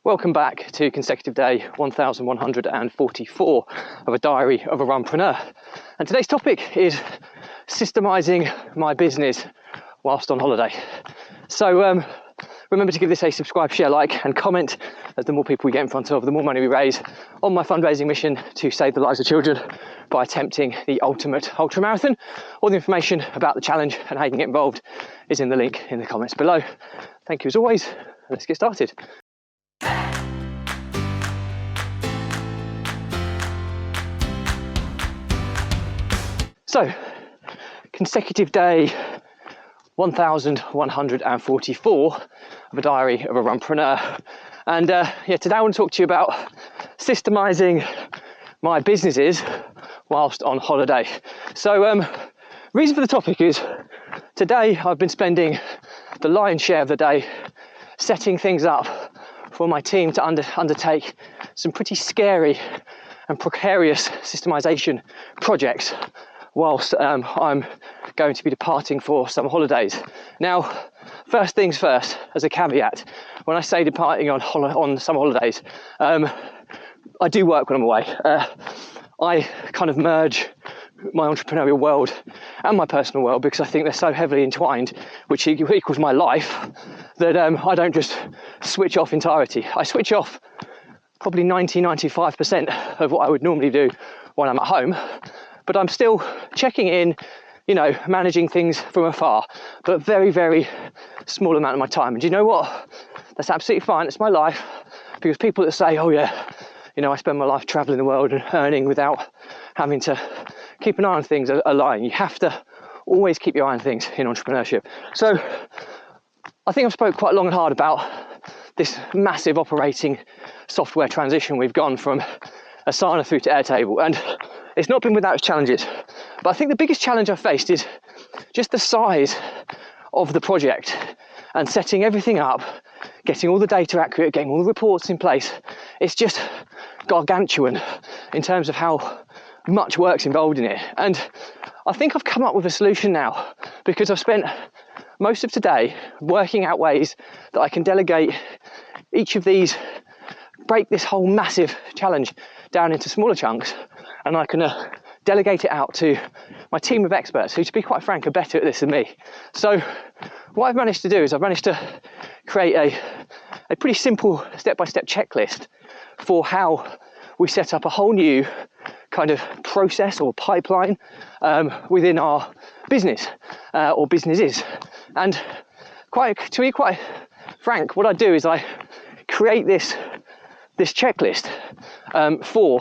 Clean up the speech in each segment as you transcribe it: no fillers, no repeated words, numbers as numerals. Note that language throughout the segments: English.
Welcome back to consecutive day 1144 of a diary of a runpreneur. And today's topic is systemising my business whilst on holiday. So remember to give this a subscribe, share, like and comment, as the more people we get in front of, the more money we raise on my fundraising mission to save the lives of children by attempting the ultimate ultramarathon. All the information about the challenge and how you can get involved is in the link in the comments below. Thank you as always. Let's get started. So, consecutive day 1144 of a diary of a runpreneur. And today I want to talk to you about systemising my businesses whilst on holiday. So, reason for the topic is today I've been spending the lion's share of the day setting things up for my team to undertake some pretty scary and precarious systemisation projects whilst I'm going to be departing for summer holidays. Now, first things first, as a caveat, when I say departing on summer holidays, I do work when I'm away. I kind of merge my entrepreneurial world and my personal world because I think they're so heavily entwined, which equals my life, that I don't just switch off entirety. I switch off probably 95% of what I would normally do when I'm at home, but I'm still checking in, managing things from afar, but very, very small amount of my time. And do you know what? That's absolutely fine. It's my life, because people that say, oh yeah, I spend my life traveling the world and earning without having to keep an eye on things are lying. You have to always keep your eye on things in entrepreneurship. So I think I've spoke quite long and hard about this massive operating software transition. We've gone from Asana through to Airtable, and it's not been without its challenges. But I think the biggest challenge I've faced is just the size of the project and setting everything up, getting all the data accurate, getting all the reports in place. It's just gargantuan in terms of how much work's involved in it. And I think I've come up with a solution now, because I've spent most of today working out ways that I can delegate each of these, break this whole massive challenge down into smaller chunks, and I can delegate it out to my team of experts who, to be quite frank, are better at this than me. So what I've managed to do is I've managed to create a pretty simple step-by-step checklist for how we set up a whole new kind of process or pipeline within our business or businesses. And to be quite frank, what I do is I create this checklist for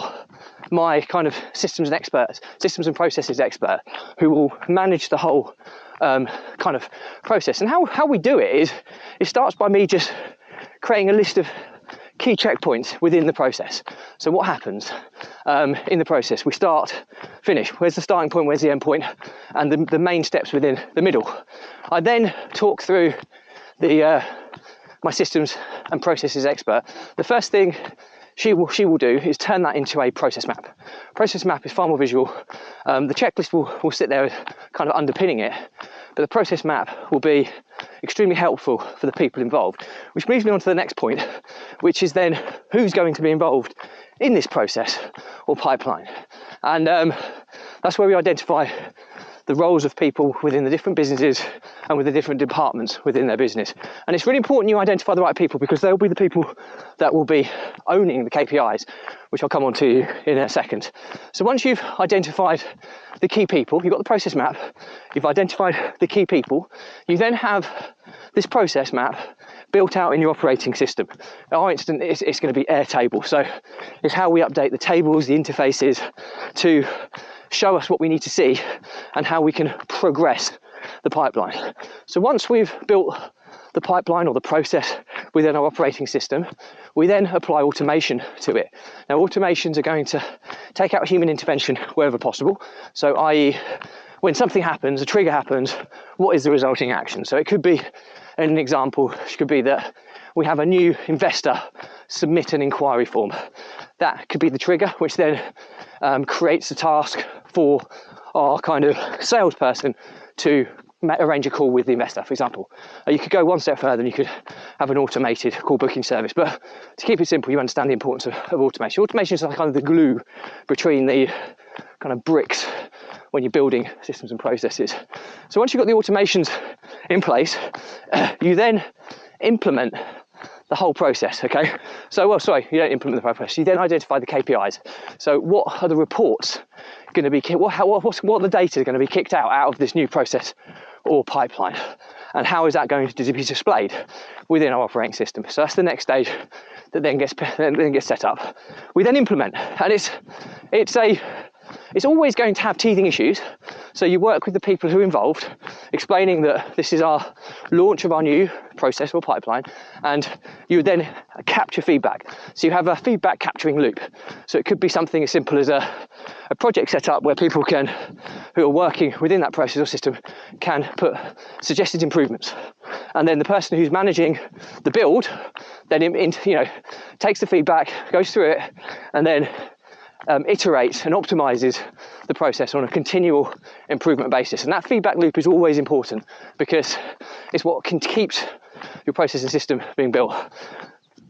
my kind of systems and processes expert, who will manage the whole kind of process. And how we do it is, it starts by me just creating a list of key checkpoints within the process. So what happens in the process? We start, finish. Where's the starting point? Where's the end point? And the main steps within the middle. I then talk through my systems and processes expert. The first thing she will do is turn that into a process map. Process map is far more visual. The checklist will sit there kind of underpinning it, but the process map will be extremely helpful for the people involved, which moves me on to the next point, which is then who's going to be involved in this process or pipeline. And that's where we identify the roles of people within the different businesses and with the different departments within their business. And it's really important you identify the right people, because they'll be the people that will be owning the KPIs, which I'll come on to in a second. So once you've identified the key people, you've got the process map, you've identified the key people, you then have this process map built out in your operating system. In our instance, it's going to be Airtable. So it's how we update the tables, the interfaces, to show us what we need to see and how we can progress the pipeline. So once we've built the pipeline or the process within our operating system, we then apply automation to it. Now, automations are going to take out human intervention wherever possible. So i.e., when something happens, a trigger happens, what is the resulting action? So it could be, an example could be that we have a new investor submit an inquiry form. That could be the trigger, which then creates a task for our kind of salesperson to arrange a call with the investor, for example. You could go one step further and you could have an automated call booking service. But to keep it simple, you understand the importance of automation. Automation is like kind of the glue between the kind of bricks when you're building systems and processes. So once you've got the automations in place, you then implement the whole process, okay? So, well, sorry, you don't implement the whole process. You then identify the KPIs. So what are the reports going to be, what are the data going to be kicked out of this new process or pipeline? And how is that going to be displayed within our operating system? So that's the next stage that then gets set up. We then implement, and it's always going to have teething issues. So you work with the people who are involved, explaining that this is our launch of our new process or pipeline, and you then capture feedback. So you have a feedback capturing loop. So it could be something as simple as a project setup where people who are working within that process or system can put suggested improvements. And then the person who's managing the build then takes the feedback, goes through it, and then iterates and optimizes the process on a continual improvement basis. And that feedback loop is always important because it's what keeps your process and system being built.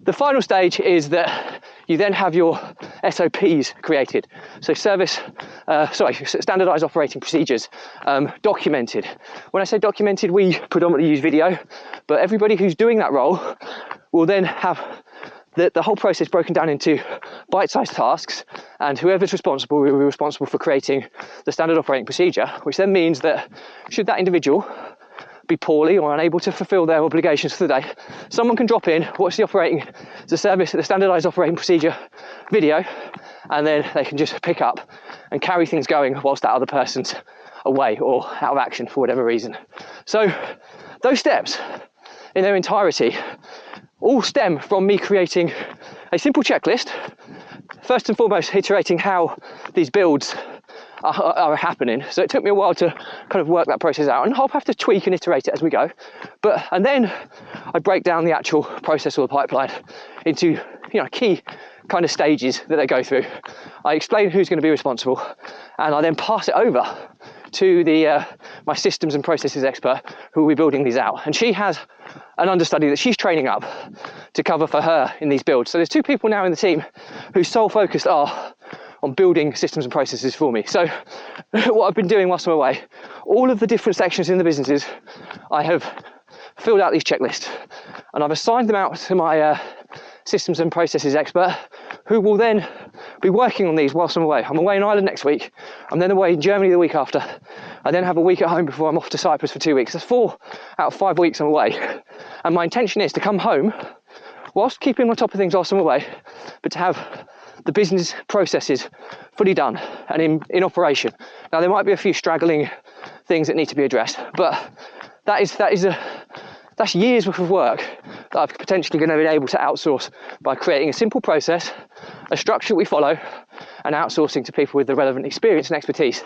The final stage is that you then have your SOPs created. So standardized operating procedures, documented. When I say documented, we predominantly use video, but everybody who's doing that role will then have the whole process broken down into bite-sized tasks, and whoever's responsible will be responsible for creating the standard operating procedure, which then means that should that individual be poorly or unable to fulfill their obligations for the day, someone can drop in, watch the standardized operating procedure video, and then they can just pick up and carry things going whilst that other person's away or out of action for whatever reason. So those steps in their entirety all stem from me creating a simple checklist, first and foremost iterating how these builds are happening. So it took me a while to kind of work that process out, and I'll have to tweak and iterate it as we go. And then I break down the actual process or the pipeline into key kind of stages that they go through. I explain who's going to be responsible, and I then pass it over to my systems and processes expert who will be building these out. And she has an understudy that she's training up to cover for her in these builds. So there's 2 people now in the team whose sole focus are on building systems and processes for me. So what I've been doing whilst I'm away, all of the different sections in the businesses, I have filled out these checklists and I've assigned them out to my systems and processes expert, who will then be working on these whilst I'm away. I'm away in Ireland next week. I'm then away in Germany the week after. I then have a week at home before I'm off to Cyprus for 2 weeks. That's 4 out of 5 weeks I'm away. And my intention is to come home whilst keeping on top of things whilst I'm away, but to have the business processes fully done and in operation. Now there might be a few straggling things that need to be addressed, but that's years worth of work that I'm potentially going to be able to outsource by creating a simple process, a structure we follow, and outsourcing to people with the relevant experience and expertise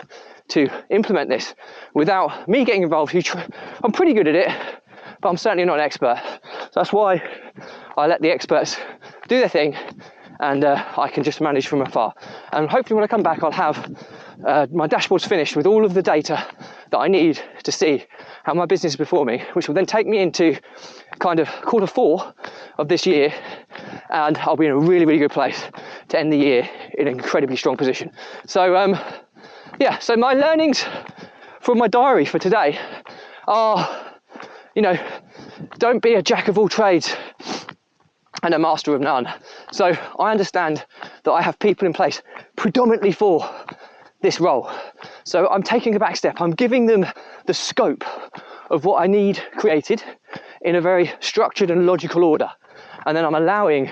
to implement this without me getting involved. I'm pretty good at it, but I'm certainly not an expert. So that's why I let the experts do their thing, and I can just manage from afar. And hopefully when I come back, I'll have my dashboards finished with all of the data that I need to see how my business is performing, which will then take me into kind of Q4 of this year, and I'll be in a really, really good place to end the year in an incredibly strong position. So so my learnings from my diary for today are, don't be a jack of all trades and a master of none. So I understand that I have people in place predominantly for this role. So I'm taking a back step. I'm giving them the scope of what I need created in a very structured and logical order. And then I'm allowing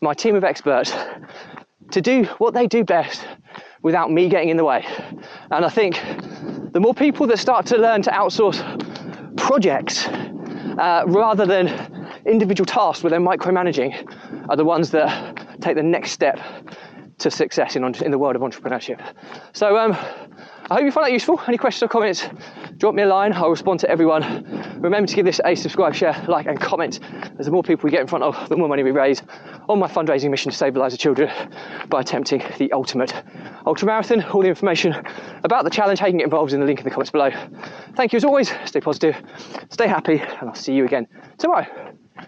my team of experts to do what they do best without me getting in the way. And I think the more people that start to learn to outsource projects rather than individual tasks where they're micromanaging are the ones that take the next step to success in the world of entrepreneurship. So I hope you find that useful. Any questions or comments, drop me a line. I'll respond to everyone Remember to give this a subscribe, share, like and comment, as the more people we get in front of, the more money we raise on my fundraising mission to save the lives of children by attempting the ultimate ultra marathon. All the information about the challenge, how you can get involved, in the link in the comments below. Thank you as always, stay positive, stay happy, and I'll see you again tomorrow.